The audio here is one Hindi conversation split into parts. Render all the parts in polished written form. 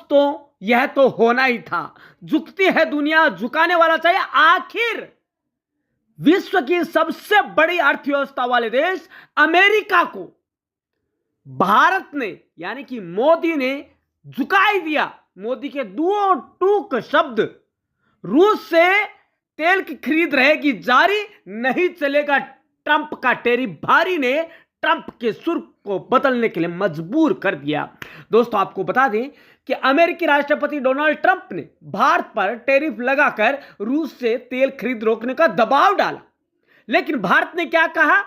दोस्तों यह तो होना ही था। झुकती है दुनिया, झुकाने वाला चाहिए। आखिर विश्व की सबसे बड़ी अर्थव्यवस्था वाले देश अमेरिका को भारत ने यानी कि मोदी ने झुका ही दिया। मोदी के दो टूक शब्द, रूस से तेल की खरीद रहेगी जारी, नहीं चलेगा ट्रंप का टैरिफ भारी, ने ट्रंप के सुर को बदलने के लिए मजबूर कर दिया। दोस्तों आपको बता दें कि अमेरिकी राष्ट्रपति डोनाल्ड ट्रंप ने भारत पर टैरिफ लगाकर रूस से तेल खरीद रोकने का दबाव डाला, लेकिन भारत ने क्या कहा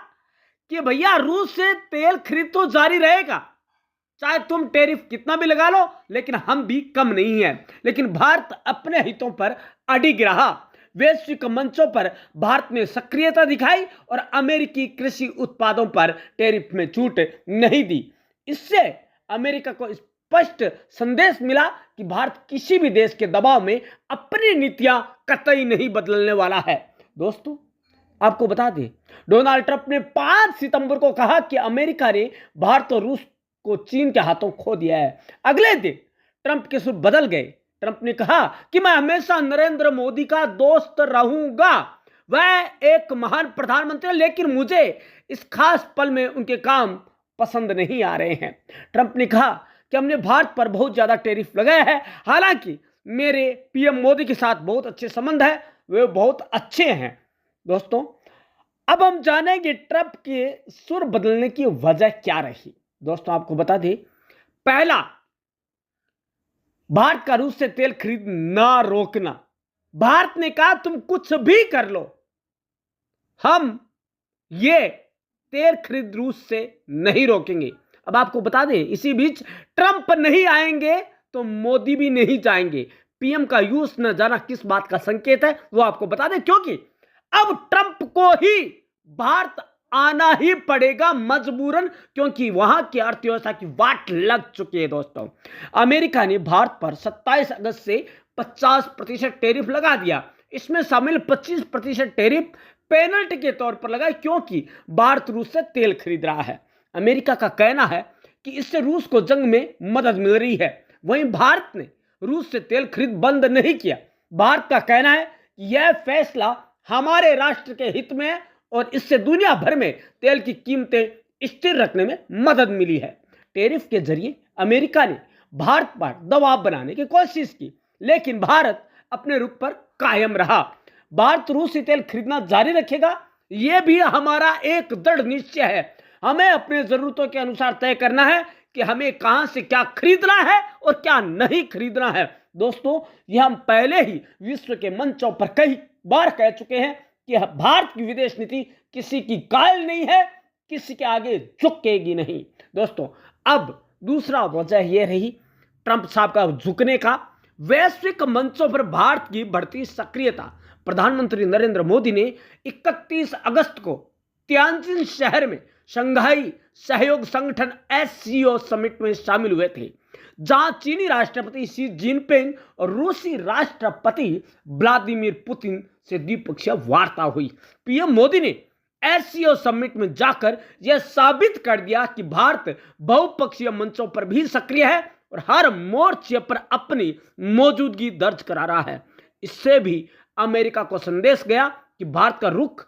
कि भैया रूस से तेल खरीद तो जारी रहेगा, चाहे तुम टैरिफ कितना भी लगा लो, लेकिन हम भी कम नहीं है। लेकिन भारत अपने हितों पर अडिग रहा। वैश्विक मंचों पर भारत ने सक्रियता दिखाई और अमेरिकी कृषि उत्पादों पर टैरिफ में छूट नहीं दी। इससे अमेरिका को स्पष्ट संदेश मिला कि भारत किसी भी देश के दबाव में अपनी नीतियां कतई नहीं बदलने वाला है। दोस्तों आपको बता दें, डोनाल्ड ट्रंप ने 5 सितंबर को कहा कि अमेरिका ने भारत और रूस को चीन के हाथों खो दिया है। अगले दिन ट्रंप के सुर बदल गए। ट्रंप ने कहा कि मैं हमेशा नरेंद्र मोदी का दोस्त रहूंगा, वह एक महान प्रधानमंत्री है, लेकिन मुझे इस खास पल में उनके काम पसंद नहीं आ रहे हैं। ट्रंप ने कहा कि हमने भारत पर बहुत ज्यादा टैरिफ लगाया है, हालांकि मेरे पीएम मोदी के साथ बहुत अच्छे संबंध है, वे बहुत अच्छे हैं। दोस्तों अब हम जानेंगे ट्रंप के सुर बदलने की वजह क्या रही। दोस्तों आपको बता दें, पहला, भारत का रूस से तेल खरीद ना रोकना। भारत ने कहा तुम कुछ भी कर लो, हम ये तेल खरीद रूस से नहीं रोकेंगे। अब आपको बता दें, इसी बीच ट्रंप नहीं आएंगे तो मोदी भी नहीं जाएंगे। पीएम का यूएस न जाना किस बात का संकेत है वो आपको बता दें, क्योंकि अब ट्रंप को ही भारत आना ही पड़ेगा मजबूरन, क्योंकि वहां की अर्थव्यवस्था की वाट लग चुकी है। दोस्तों अमेरिका ने भारत पर 27 अगस्त से 50% टैरिफ लगा दिया। इसमें शामिल 25% टैरिफ पेनल्टी के तौर पर लगा, क्योंकि भारत रूस से तेल खरीद रहा है। अमेरिका का कहना है कि इससे रूस को जंग में मदद मिल रही है। वहीं भारत ने रूस से तेल खरीद बंद नहीं किया। भारत का कहना है कि यह फैसला हमारे राष्ट्र के हित में है और इससे दुनिया भर में तेल की कीमतें स्थिर रखने में मदद मिली है। टैरिफ के जरिए अमेरिका ने भारत पर दबाव बनाने की कोशिश की, लेकिन भारत अपने रुख पर कायम रहा। भारत रूस से तेल खरीदना जारी रखेगा, यह भी हमारा एक दृढ़ निश्चय है। हमें अपने जरूरतों के अनुसार तय करना है कि हमें कहां से क्या खरीदना है और क्या नहीं खरीदना है। दोस्तों यह हम पहले ही विश्व के मंचों पर कई बार कह चुके हैं कि भारत की विदेश नीति किसी की कायल नहीं है, किसी के आगे झुकेगी नहीं। दोस्तों अब दूसरा वजह यह रही ट्रंप साहब का झुकने का। वैश्विक मंचों पर भारत की बढ़ती सक्रियता। प्रधानमंत्री नरेंद्र मोदी ने 31 अगस्त को तियानजिन शहर में शंघाई सहयोग संगठन SCO समिट में शामिल हुए थे, जहां चीनी राष्ट्रपति शी जिनपिंग और रूसी राष्ट्रपति व्लादिमीर पुतिन से द्विपक्षीय वार्ता हुई। पीएम मोदी ने SCO समिट में जाकर यह साबित कर दिया कि भारत बहुपक्षीय मंचों पर भी सक्रिय है और हर मोर्चे पर अपनी मौजूदगी दर्ज करा रहा है। इससे भी अमेरिका को संदेश गया कि भारत का रुख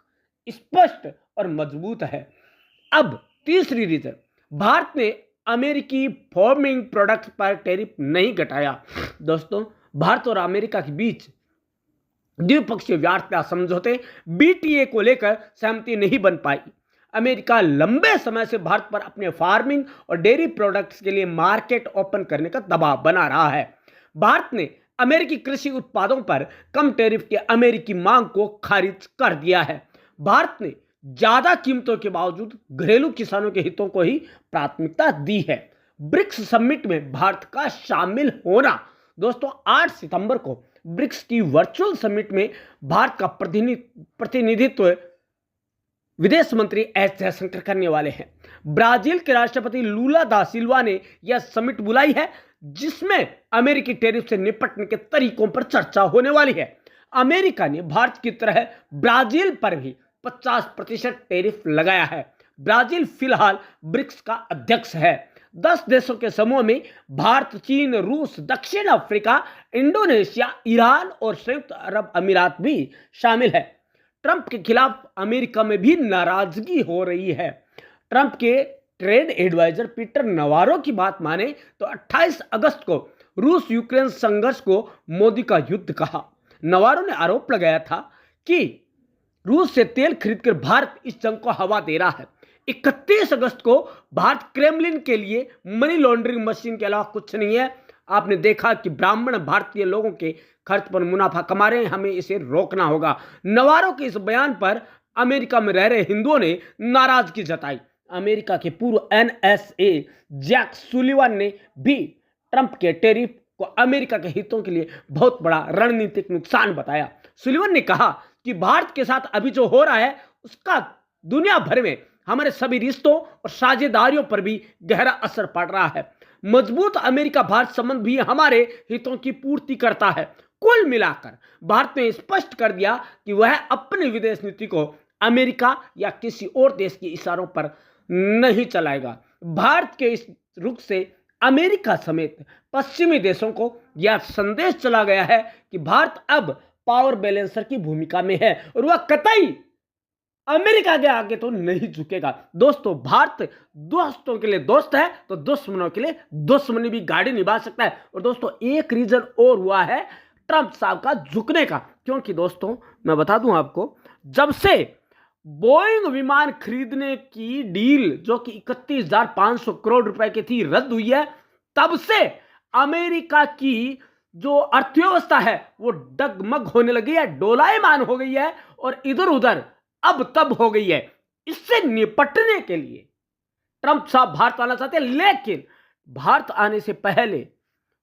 स्पष्ट और मजबूत है। अब तीसरी रीजन, भारत ने अमेरिकी फार्मिंग प्रोडक्ट्स पर टैरिफ नहीं घटाया। दोस्तों भारत और अमेरिका के बीच द्विपक्षीय वार्ता समझौते BTA को लेकर सहमति नहीं बन पाई। अमेरिका लंबे समय से भारत पर अपने फार्मिंग और डेयरी प्रोडक्ट्स के लिए मार्केट ओपन करने का दबाव बना रहा है। भारत ने अमेरिकी कृषि उत्पादों पर कम टैरिफ की अमेरिकी मांग को खारिज कर दिया है। भारत ने ज्यादा कीमतों के बावजूद घरेलू किसानों के हितों को ही प्राथमिकता दी है। ब्रिक्स समिट में भारत का शामिल होना। दोस्तों 8 सितंबर को ब्रिक्स की वर्चुअल समिट में भारत का प्रतिनिधित्व विदेश मंत्री एस जयशंकर करने वाले हैं। ब्राजील के राष्ट्रपति लूला दा सिल्वा ने यह समिट बुलाई है, जिसमें अमेरिकी टैरिफ से निपटने के तरीकों पर चर्चा होने वाली है। अमेरिका ने भारत की तरह ब्राजील पर भी 50% टैरिफ लगाया है। ब्राजील फिलहाल ब्रिक्स का अध्यक्ष है। 10 देशों के समूह में भारत, चीन, रूस, दक्षिण अफ्रीका, इंडोनेशिया, ईरान और संयुक्त अरब अमीरात भी शामिल है। ट्रंप के खिलाफ अमेरिका में भी नाराजगी हो रही है। ट्रंप के ट्रेड एडवाइजर पीटर नवारो की बात माने तो 28 अगस्त को रूस यूक्रेन संघर्ष को मोदी का युद्ध कहा। नवारो ने आरोप लगाया था कि रूस से तेल खरीदकर भारत इस जंग को हवा दे रहा है। 31 अगस्त को भारत क्रेमलिन के लिए मनी लॉन्ड्रिंग मशीन के अलावा कुछ नहीं है। आपने देखा कि ब्राह्मण भारतीय लोगों के खर्च पर मुनाफा कमा रहे हैं, हमें इसे रोकना होगा। नवारो के इस बयान पर अमेरिका में रह रहे हिंदुओं ने नाराजगी जताई। अमेरिका के पूर्व NSA जैक सुलिवान ने भी ट्रंप के टैरिफ को अमेरिका के हितों के लिए बहुत बड़ा रणनीतिक नुकसान बताया। सुलिवान ने कहा कि भारत के साथ अभी जो हो रहा है उसका दुनिया भर में हमारे सभी रिश्तों और साझेदारियों पर भी गहरा असर पड़ रहा है। मजबूत अमेरिका भारत संबंध भी हमारे हितों की पूर्ति करता है। कुल मिलाकर भारत ने स्पष्ट कर दिया कि वह अपनी विदेश नीति को अमेरिका या किसी और देश के इशारों पर नहीं चलाएगा। भारत के इस रुख से अमेरिका समेत पश्चिमी देशों को यह संदेश चला गया है कि भारत अब पावर बैलेंसर की भूमिका में है और वह कतई अमेरिका के आगे तो नहीं झुकेगा। दोस्तों, भारत दोस्तों के लिए दोस्त है तो दुश्मनों के लिए दुश्मनी भी गाड़ी निभा सकता है। और दोस्तों, एक रीजन और हुआ है ट्रंप साहब का झुकने का, क्योंकि दोस्तों मैं बता दूं आपको, जब से बोइंग विमान खरीदने की डील जो कि 31,500 करोड़ रुपए की थी रद्द हुई है, तब से अमेरिका की जो अर्थव्यवस्था है वो डगमग होने लगी है, डोलायमान हो गई है और इधर उधर अब तब हो गई है। इससे निपटने के लिए ट्रंप साहब भारत आना चाहते हैं, लेकिन भारत आने से पहले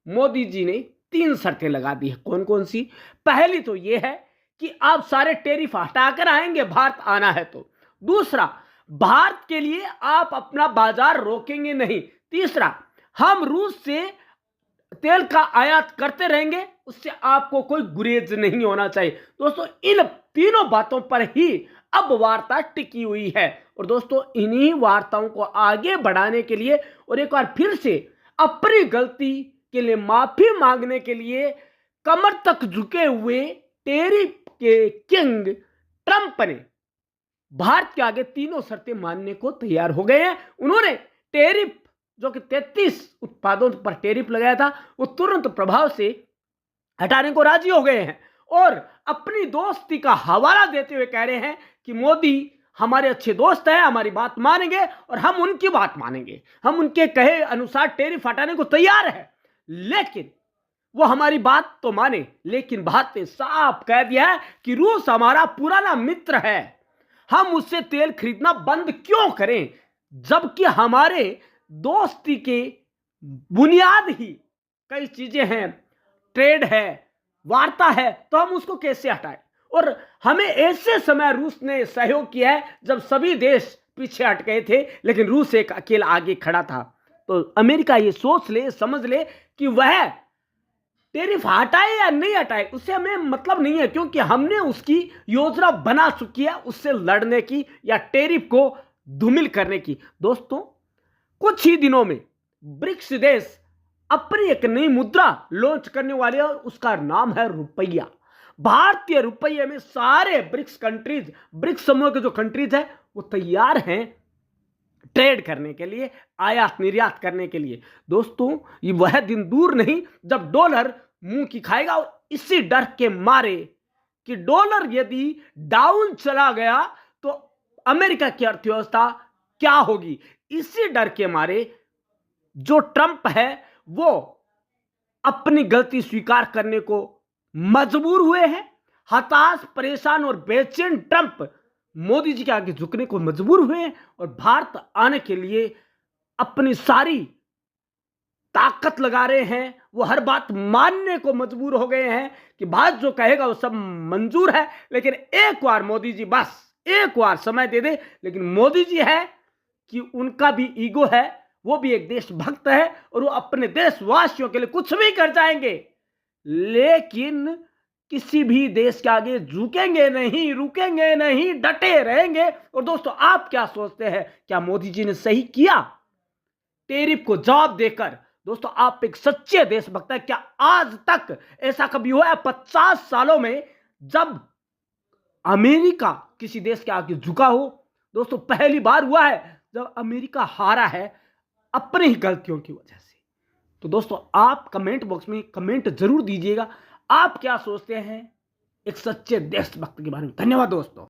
मोदी जी ने 3 शर्तें लगा दी है। कौन कौन सी? पहली तो यह है कि आप सारे टैरिफ हटाकर आएंगे भारत आना है तो। दूसरा, भारत के लिए आप अपना बाजार रोकेंगे नहीं। तीसरा, हम रूस से तेल का आयात करते रहेंगे, उससे आपको कोई गुरेज नहीं होना चाहिए। दोस्तों, इन तीनों बातों पर ही अब वार्ता टिकी हुई है। और दोस्तों, इन्हीं वार्ताओं को आगे बढ़ाने के लिए और एक बार फिर से अपनी गलती के लिए माफी मांगने के लिए कमर तक झुके हुए टैरिफ के किंग ट्रंप ने भारत के आगे तीनों शर्तें मानने को तैयार हो गए हैं। उन्होंने टैरिफ जो कि 33 उत्पादों पर टैरिफ लगाया था वो तुरंत प्रभाव से हटाने को राजी हो गए हैं और अपनी दोस्ती का हवाला देते हुए कह रहे हैं कि मोदी हमारे अच्छे दोस्त हैं, हमारी बात मानेंगे और हम उनकी बात मानेंगे। हम उनके कहे अनुसार टैरिफ हटाने को तैयार है, लेकिन वो हमारी बात तो माने। लेकिन भारत ने साफ कह दिया है कि रूस हमारा पुराना मित्र है, हम उससे तेल खरीदना बंद क्यों करें, जबकि हमारे दोस्ती के बुनियाद ही कई चीजें हैं, ट्रेड है, वार्ता है, तो हम उसको कैसे हटाएं। और हमें ऐसे समय रूस ने सहयोग किया है जब सभी देश पीछे हट गए थे, लेकिन रूस एक अकेला आगे खड़ा था। तो अमेरिका ये सोच ले, समझ ले कि वह टैरिफ हटाए या नहीं हटाए उससे हमें मतलब नहीं है, क्योंकि हमने उसकी योजना बना चुकी है उससे लड़ने की या टैरिफ को धूमिल करने की। दोस्तों, कुछ ही दिनों में ब्रिक्स देश अपनी एक नई मुद्रा लॉन्च करने वाले हैं और उसका नाम है रुपया। भारतीय रुपये में सारे ब्रिक्स कंट्रीज, ब्रिक्स समूह के जो कंट्रीज है वो तैयार हैं ट्रेड करने के लिए, आयात निर्यात करने के लिए। दोस्तों, ये वह दिन दूर नहीं जब डॉलर मुंह की खाएगा और इसी डर के मारे कि डॉलर यदि डाउन चला गया तो अमेरिका की अर्थव्यवस्था क्या होगी, इसी डर के मारे जो ट्रंप है वो अपनी गलती स्वीकार करने को मजबूर हुए हैं। हताश, परेशान और बेचैन ट्रंप मोदी जी के आगे झुकने को मजबूर हुए हैं और भारत आने के लिए अपनी सारी ताकत लगा रहे हैं। वो हर बात मानने को मजबूर हो गए हैं कि भारत जो कहेगा वो सब मंजूर है, लेकिन एक बार मोदी जी, बस एक बार समय दे दे। लेकिन मोदी जी है कि उनका भी ईगो है, वो भी एक देशभक्त है और वो अपने देशवासियों के लिए कुछ भी कर जाएंगे, लेकिन किसी भी देश के आगे झुकेंगे नहीं, रुकेंगे नहीं, डटे रहेंगे। और दोस्तों, आप क्या सोचते हैं, क्या मोदी जी ने सही किया? टैरिफ को जवाब देकर दोस्तों आप एक सच्चे देशभक्त हैं। क्या आज तक ऐसा कभी हुआ है 50 सालों में जब अमेरिका किसी देश के आगे झुका हो? दोस्तों पहली बार हुआ है जब अमेरिका हारा है अपनी ही गलतियों की वजह से। तो दोस्तों आप कमेंट बॉक्स में कमेंट जरूर दीजिएगा, आप क्या सोचते हैं एक सच्चे देशभक्त के बारे में। धन्यवाद दोस्तों।